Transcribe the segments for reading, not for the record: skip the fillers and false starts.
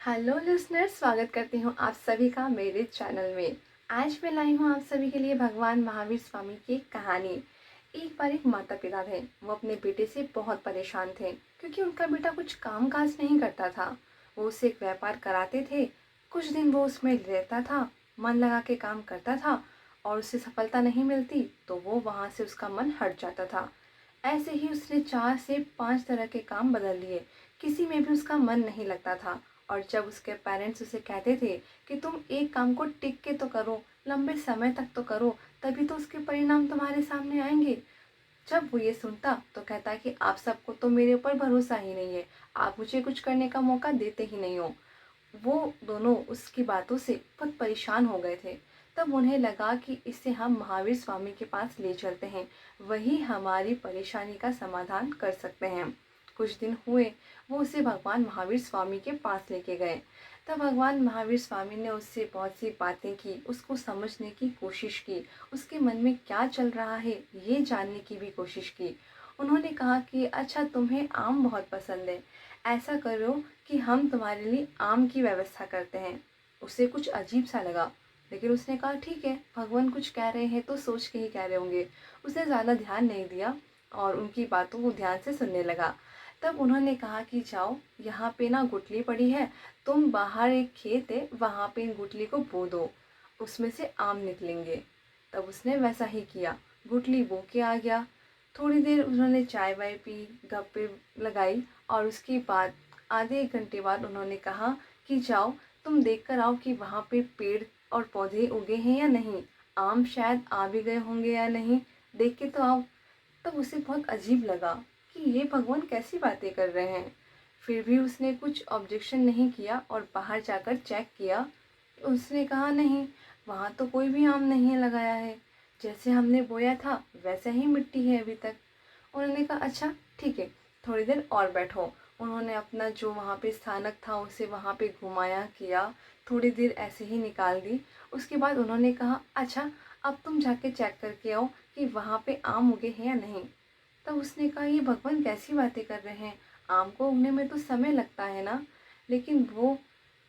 Hello listeners, स्वागत करती हूँ आप सभी का मेरे चैनल में। आज मैं लाई हूँ आप सभी के लिए भगवान महावीर स्वामी की एक कहानी। एक बार एक माता पिता थे। वो अपने बेटे से बहुत परेशान थे क्योंकि उनका बेटा कुछ काम काज नहीं करता था। वो उससे एक व्यापार कराते थे। कुछ दिन वो उसमें रहता था, मन लगा के काम करता था और उससे सफलता नहीं मिलती तो वो वहाँ से उसका मन हट जाता था। ऐसे ही उसने 4 से 5 तरह के काम बदल लिए, किसी में भी उसका मन नहीं लगता था। और जब उसके पेरेंट्स उसे कहते थे कि तुम एक काम को टिक के तो करो, लंबे समय तक तो करो, तभी तो उसके परिणाम तुम्हारे सामने आएंगे। जब वो ये सुनता तो कहता कि आप सबको तो मेरे ऊपर भरोसा ही नहीं है, आप मुझे कुछ करने का मौका देते ही नहीं हो। वो दोनों उसकी बातों से बहुत परेशान हो गए थे। तब उन्हें लगा कि इसे हम महावीर स्वामी के पास ले चलते हैं, वही हमारी परेशानी का समाधान कर सकते हैं। कुछ दिन हुए, वो उसे भगवान महावीर स्वामी के पास लेके गए। तब भगवान महावीर स्वामी ने उससे बहुत सी बातें की, उसको समझने की कोशिश की, उसके मन में क्या चल रहा है ये जानने की भी कोशिश की। उन्होंने कहा कि अच्छा, तुम्हें आम बहुत पसंद है, ऐसा करो कि हम तुम्हारे लिए आम की व्यवस्था करते हैं। उसे कुछ अजीब सा लगा, लेकिन उसने कहा ठीक है, भगवान कुछ कह रहे हैं तो सोच के ही कह रहे होंगे। उसने ज़्यादा ध्यान नहीं दिया और उनकी बातों को ध्यान से सुनने लगा। तब उन्होंने कहा कि जाओ, यहाँ पे ना गुठली पड़ी है, तुम बाहर एक खेत है वहाँ पे इन गुठली को बो दो, उसमें से आम निकलेंगे। तब उसने वैसा ही किया, गुठली बो के आ गया। थोड़ी देर उन्होंने चाय वाय पी, गप्पे लगाई और उसके बाद आधे 1 घंटे बाद उन्होंने कहा कि जाओ, तुम देख कर आओ कि वहाँ पे पेड़ और पौधे उगे हैं या नहीं, आम शायद आ भी गए होंगे या नहीं, देख के तो आओ। तब उसे बहुत अजीब लगा कि ये भगवान कैसी बातें कर रहे हैं। फिर भी उसने कुछ ऑब्जेक्शन नहीं किया और बाहर जाकर चेक किया। उसने कहा नहीं, वहाँ तो कोई भी आम नहीं लगाया है, जैसे हमने बोया था वैसा ही मिट्टी है अभी तक। उन्होंने कहा अच्छा ठीक है, थोड़ी देर और बैठो। उन्होंने अपना जो वहाँ पे स्थानक था उसे वहाँ पे घुमाया किया, थोड़ी देर ऐसे ही निकाल दी। उसके बाद उन्होंने कहा अच्छा, अब तुम जाके चेक करके आओ कि वहाँ पे आम उगे हैं या नहीं। तब उसने कहा ये भगवान कैसी बातें कर रहे हैं, आम को उगने में तो समय लगता है ना। लेकिन वो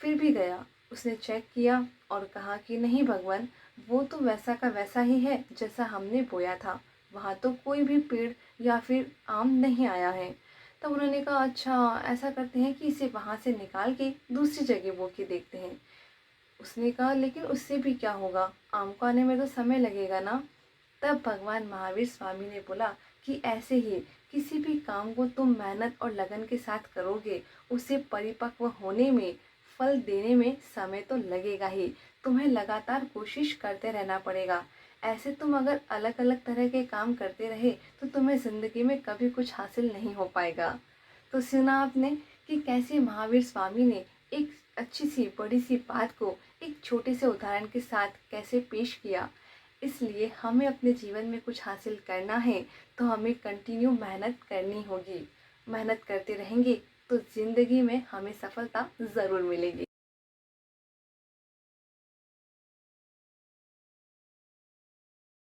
फिर भी गया, उसने चेक किया और कहा कि नहीं भगवान, वो तो वैसा का वैसा ही है जैसा हमने बोया था, वहाँ तो कोई भी पेड़ या फिर आम नहीं आया है। तब उन्होंने कहा अच्छा, ऐसा करते हैं कि इसे वहाँ से निकाल के दूसरी जगह बो के देखते हैं। उसने कहा लेकिन उससे भी क्या होगा, आम को आने में तो समय लगेगा ना। तब भगवान महावीर स्वामी ने बोला कि ऐसे ही किसी भी काम को तुम मेहनत और लगन के साथ करोगे, उसे परिपक्व होने में, फल देने में समय तो लगेगा ही। तुम्हें लगातार कोशिश करते रहना पड़ेगा। ऐसे तुम अगर अलग अलग तरह के काम करते रहे तो तुम्हें जिंदगी में कभी कुछ हासिल नहीं हो पाएगा। तो सुना आपने कि कैसे महावीर स्वामी ने एक अच्छी सी बड़ी सी बात को एक छोटे से उदाहरण के साथ कैसे पेश किया। इसलिए हमें अपने जीवन में कुछ हासिल करना है तो हमें कंटिन्यू मेहनत करनी होगी। मेहनत करते रहेंगे तो ज़िंदगी में हमें सफलता ज़रूर मिलेगी।